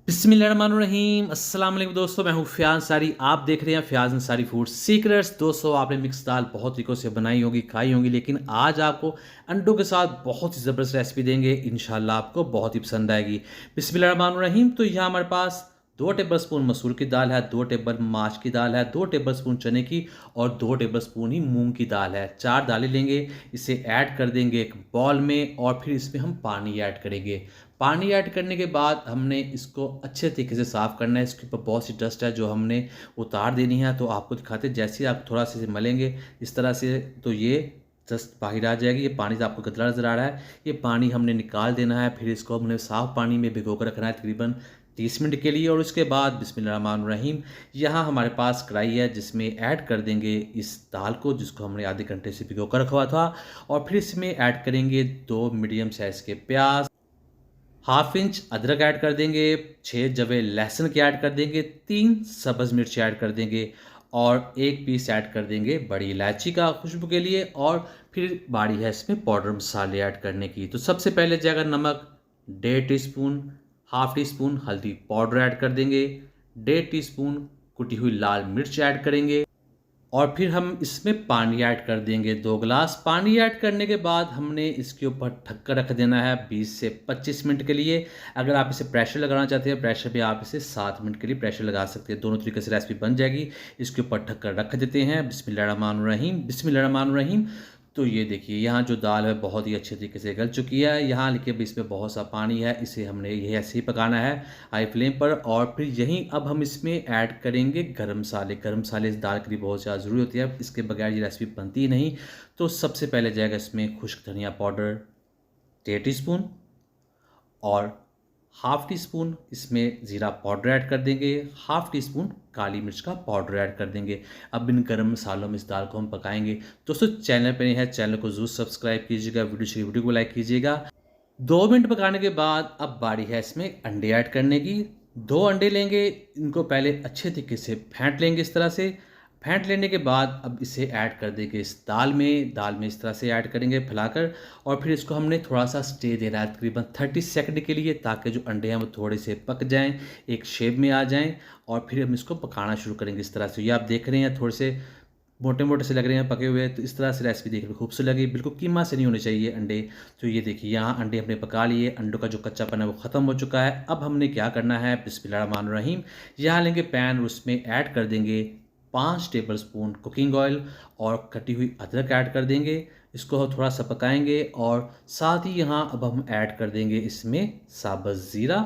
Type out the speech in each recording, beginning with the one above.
बिस्मिल्लाहिर्रहमानिर्रहीम। अस्सलाम वालेकुम दोस्तों, मैं हूँ फ़याज़ अंसारी। आप देख रहे हैं फ़याज़ अंसारी फूड सीक्रेट्स। दोस्तों, आपने मिक्स दाल बहुत तरीक़ों से बनाई होगी, खाई होंगी, लेकिन आज आपको अंडों के साथ बहुत ही ज़बरदस्त रेसिपी देंगे। इंशाल्लाह आपको बहुत ही पसंद आएगी। बिस्मिल्लाहिर्रहमानिर्रहीम। तो यहाँ हमारे पास 2 टेबल स्पून मसूर की दाल है, 2 टेबल माश की दाल है, 2 टेबल स्पून चने की और 2 टेबल स्पून ही मूंग की दाल है। 4 दालें लेंगे, इसे ऐड कर देंगे एक बॉल में और फिर इसमें हम पानी ऐड करेंगे। पानी ऐड करने के बाद हमने इसको अच्छे तरीके से साफ़ करना है। इसके ऊपर बहुत सी डस्ट है जो हमने उतार देनी है। तो आपको दिखाते हैं, जैसे ही आप थोड़ा सा इसे मलेंगे इस तरह से, तो ये डस्ट बाहर आ जाएगी। ये पानी आपको गंदा नज़र आ रहा है, ये पानी हमने निकाल देना है। फिर इसको हमने साफ़ पानी में भिगो कर रखना है तकरीबन 30 मिनट के लिए। और उसके बाद बिस्मिल्लाहिर्रहमानिर्रहीम, यहाँ हमारे पास कढ़ाई है जिसमें ऐड कर देंगे इस दाल को, जिसको हमने आधे घंटे से भिगो कर रखा हुआ था। और फिर इसमें ऐड करेंगे 2 मीडियम साइज़ के प्याज, हाफ इंच अदरक ऐड कर देंगे, 6 जवे लहसुन के ऐड कर देंगे, 3 सब्ज़ मिर्च ऐड कर देंगे और 1 पीस ऐड कर देंगे बड़ी इलायची का खुशबू के लिए। और फिर बारी है इसमें पाउडर मसाले ऐड करने की। तो सबसे पहले जाएगा नमक 1.5 टीस्पून, हाफ टी स्पून हल्दी पाउडर ऐड कर देंगे, 1.5 टीस्पून कुटी हुई लाल मिर्च ऐड करेंगे और फिर हम इसमें पानी ऐड कर देंगे 2 गिलास। पानी ऐड करने के बाद हमने इसके ऊपर ढककर रख देना है 20 से 25 मिनट के लिए। अगर आप इसे प्रेशर लगाना चाहते हैं, प्रेशर पे आप इसे 7 मिनट के लिए प्रेशर लगा सकते हैं। दोनों तरीके से रेसिपी बन जाएगी। इसके ऊपर ढककर रख देते हैं। बिस्मिल्लाहिर्रहमानिर्रहीम, बिस्मिल्लाहिर्रहमानिर्रहीम। तो ये देखिए, यहाँ जो दाल है बहुत ही अच्छे तरीके से गल चुकी है। यहाँ लेकिन अब इसमें बहुत सा पानी है, इसे हमने ये ऐसे ही पकाना है हाई फ्लेम पर। और फिर यहीं अब हम इसमें ऐड करेंगे गरम मसाले। गरम मसाले इस दाल के लिए बहुत ज़्यादा ज़रूरी होती है, इसके बगैर ये रेसिपी बनती ही नहीं। तो सबसे पहले जाएगा इसमें खुश्क धनिया पाउडर 1.5 टीस्पून और हाफ़ टी स्पून इसमें ज़ीरा पाउडर ऐड कर देंगे, हाफ़ टी स्पून काली मिर्च का पाउडर ऐड कर देंगे। अब इन गरम मसालों में इस दाल को हम पकाएंगे। दोस्तों, चैनल पर नहीं है, चैनल को ज़रूर सब्सक्राइब कीजिएगा, वीडियो को लाइक कीजिएगा। 2 मिनट पकाने के बाद अब बारी है इसमें अंडे ऐड करने की। 2 अंडे लेंगे, इनको पहले अच्छे तरीके से फेंट लेंगे। इस तरह से फेंट लेने के बाद अब इसे ऐड कर देंगे इस दाल में। दाल में इस तरह से ऐड करेंगे फैलाकर और फिर इसको हमने थोड़ा सा स्टे देना है तकरीबन 30 सेकंड के लिए, ताकि जो अंडे हैं वो थोड़े से पक जाएं, एक शेप में आ जाएं। और फिर हम इसको पकाना शुरू करेंगे इस तरह से। ये आप देख रहे हैं थोड़े से मोटे मोटे से लग रहे हैं पके हुए। तो इस तरह से रेसिपी देखने में खूबसूरत लगी, बिल्कुल कीमा से नहीं होने चाहिए अंडे। तो ये देखिए, यहाँ अंडे हमने पका लिए, अंडों का जो कच्चापन है वो ख़त्म हो चुका है। अब हमने क्या करना है, बिस्मिल्लाहिर्रहमानिर्रहीम, यहाँ लेंगे पैन और उसमें ऐड कर देंगे 5 टेबल स्पून कुकिंग ऑयल और कटी हुई अदरक ऐड कर देंगे। इसको थोड़ा सा पकाएंगे और साथ ही यहाँ अब हम ऐड कर देंगे इसमें साबुत ज़ीरा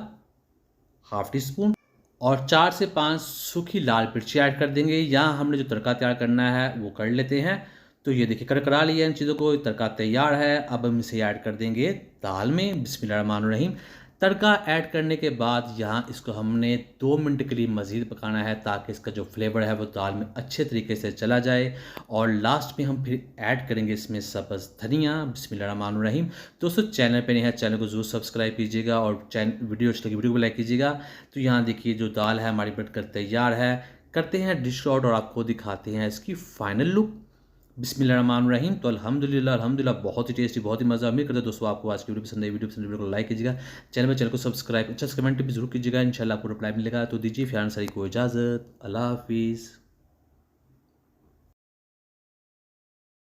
हाफ़ टी स्पून और 4 से 5 सूखी लाल मिर्ची ऐड कर देंगे। यहाँ हमने जो तड़का तैयार करना है वो कर लेते हैं। तो ये देखिए, करकरा लिया इन चीज़ों को, तड़का तैयार है। अब हम इसे ऐड कर देंगे दाल में। बिस्मिल्लाहिर्रहमानिर्रहीम। तड़का ऐड करने के बाद यहाँ इसको हमने 2 मिनट के लिए मज़ीद पकाना है, ताकि इसका जो फ्लेवर है वो दाल में अच्छे तरीके से चला जाए। और लास्ट में हम फिर ऐड करेंगे इसमें सब्ज़ धनिया। बिस्मिल्लाहिर्रहमानिर्रहीम। दोस्तों, चैनल पे नहीं है, चैनल को ज़रूर सब्सक्राइब कीजिएगा और वीडियो अच्छी लगी वीडियो को लाइक कीजिएगा। तो यहाँ देखिए, जो दाल है हमारी बनकर तैयार है। करते हैं डिश आउट और आपको दिखाते हैं इसकी फाइनल लुक। बिस्मिल्लाहिर्रहमानिर्रहीम। तो अल्हम्दुलिल्लाह बहुत ही टेस्टी, बहुत ही मज़ा। उम्मीद करते हैं दोस्तों आपको आज की वीडियो पसंद आई। वीडियो को लाइक कीजिएगा, चैनल को सब्सक्राइब, अच्छा कमेंट भी जरूर कीजिएगा। इंशाल्लाह आपको रिप्लाई मिलेगा। तो दीजिए फ़याज़ अंसारी को इजाज़त। अल्लाह हाफिज़।